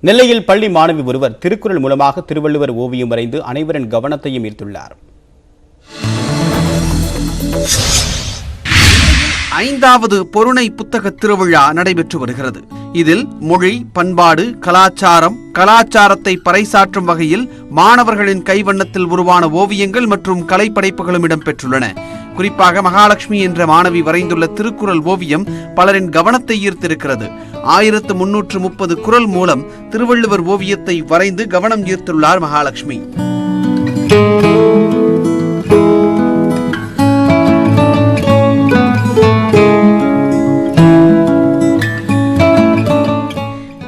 நெல்லையில் பள்ளி மாணவி ஒருவர் திருக்குறள் மூலமாக திருவள்ளுவர் ஓவியம் வரைந்து அனைவரின் கவனத்தையும் ஈர்த்துள்ளார். ஐந்தாவது பொருணை புத்தக திருவிழா நடைபெற்று வருகிறது. இதில் மொழி, பண்பாடு, கலாச்சாரத்தை பறைசாற்றும் வகையில் மாணவர்களின் கைவண்ணத்தில் உருவான ஓவியங்கள் மற்றும் கலைப்படைப்புகளும் இடம்பெற்றுள்ளன. குறிப்பாக மகாலட்சுமி என்ற மாணவி வரைந்துள்ள திருக்குறள் ஓவியம் பலரின் கவனத்தை ஈர்த்திருக்கிறது. 1330 குறள் மூலம் திருவள்ளுவர் ஓவியத்தை வரைந்து கவனம் ஈர்த்துள்ளார் மகாலட்சுமி.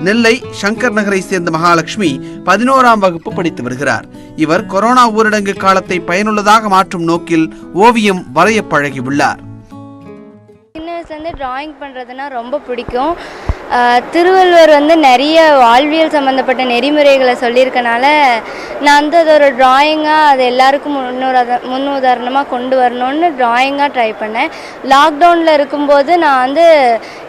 நெல்லை சங்கர் நகரை சேர்ந்த மகாலட்சுமி 11ஆம் வகுப்பு படித்து வருகிறார். இவர் கொரோனா ஊரடங்கு காலத்தை பயனுள்ளதாக மாற்றும் நோக்கில் ஓவியம் வரைய பழகியுள்ளார். டிராயிங் பண்ணுறதுனா ரொம்ப பிடிக்கும். திருவள்ளுவர் நிறைய வாழ்வியல் சம்மந்தப்பட்ட நெறிமுறைகளை சொல்லியிருக்கனால நான் அது ஒரு டிராயிங்காக அது எல்லாருக்கும் முன்னுதாரணமாக கொண்டு வரணும்னு டிராயிங்காக ட்ரை பண்ணேன். லாக்டவுனில் இருக்கும்போது நான்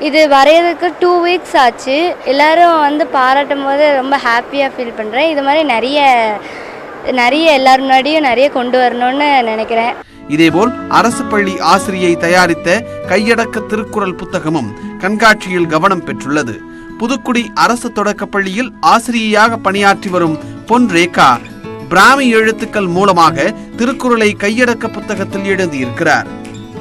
இது வரைகிறதுக்கு 2 வீக்ஸ் ஆச்சு. எல்லோரும் பாராட்டும் போது ரொம்ப ஹாப்பியாக ஃபீல் பண்ணுறேன். இது மாதிரி நிறைய எல்லாரும் முன்னாடியும் நிறைய கொண்டு வரணும்னு நினைக்கிறேன். இதேபோல் அரசு பள்ளி ஆசிரியை தயாரித்த கையடக்க திருக்குறள் புத்தகமும் கண்காட்சியில் கவனம் பெற்றுள்ளது. புதுக்குடி அரசு தொடக்கப் பள்ளியில் ஆசிரியையாக பணியாற்றி வரும் பொன் ரேகா பிராமி எழுத்துக்கள் மூலமாக திருக்குறளை கையடக்க புத்தகத்தில் எழுதியிருக்கிறார்.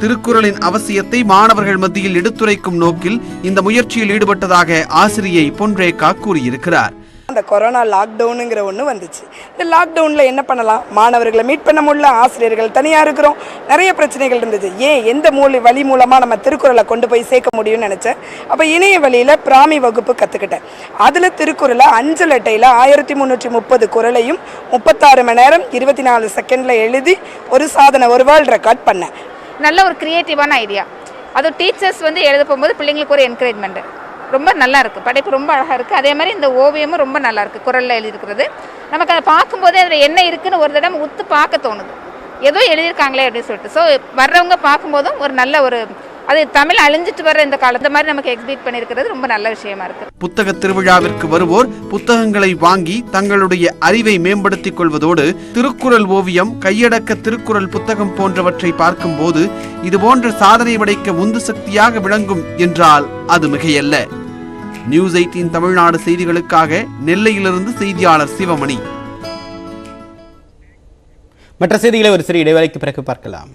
திருக்குறளின் அவசியத்தை மாணவர்கள் மத்தியில் எடுத்துரைக்கும் நோக்கில் இந்த முயற்சியில் ஈடுபட்டதாக ஆசிரியை பொன் ரேகா கூறியிருக்கிறார். அந்த கொரோனா லாக்டவுனுங்கிற ஒன்று வந்துச்சு. இந்த லாக்டவுனில் என்ன பண்ணலாம், மாணவர்களை மீட் பண்ண முடியல, ஆசிரியர்கள் தனியாக இருக்கிறோம், நிறைய பிரச்சனைகள் இருந்தது. எந்த வழி மூலமாக நம்ம திருக்குறளை கொண்டு போய் சேர்க்க முடியும்னு நினச்சேன். அப்போ இணைய வழியில் பிராமி வகுப்பு கற்றுக்கிட்டேன். அதில் திருக்குறளை அஞ்சல் அட்டையில் 1330 குறளையும் 36 மணி நேரம் 24 செகண்டில் எழுதி ஒரு வேர்ல்ட் ரெக்கார்ட் பண்ணேன். நல்ல ஒரு கிரியேட்டிவான ஐடியா. அது டீச்சர்ஸ் எழுத போகும்போது பிள்ளைங்களுக்கு ஒரு என்கரேஜ்மெண்ட் ரொம்ப நல்லா இருக்குது. படைப்பு ரொம்ப அழகாக இருக்குது. அதே மாதிரி இந்த ஓவியமும் ரொம்ப நல்லா இருக்குது. குறளில் எழுதியிருக்கிறது நமக்கு அதை பார்க்கும்போதே அதில் என்ன இருக்குன்னு ஒரு தடவை உத்து பார்க்க தோணுது. ஏதோ எழுதியிருக்காங்களே அப்படின்னு சொல்லிட்டு. ஸோ வர்றவங்க பார்க்கும்போதும் ஒரு நல்ல அது தமிழ் அழிஞ்சிட்டு வர இந்த காலத்து மாதிரி நமக்கு எக்ஸிபிட் பண்ணியிருக்கிறது ரொம்ப நல்ல விஷயமா இருக்கு. புத்தக திருவிழாவிற்கு வருவோர் புத்தகங்களை வாங்கி தங்களுடைய அறிவை மேம்படுத்திக் கொள்வதோடு திருக்குறள் ஓவியம், கையடக்க திருக்குறள் புத்தகம் போன்றவற்றை பார்க்கும் போது இதுபோன்ற சாதனை படைக்க உந்து சக்தியாக விளங்கும் என்றால் அது மிகையல்ல. நியூஸ் 18 தமிழ்நாடு செய்திகளுக்காக நெல்லையிலிருந்து செய்தியாளர் சிவமணி. மற்ற செய்திகளை ஒரு சிறிய இடைவேளைக்கு பிறகு பார்க்கலாம்.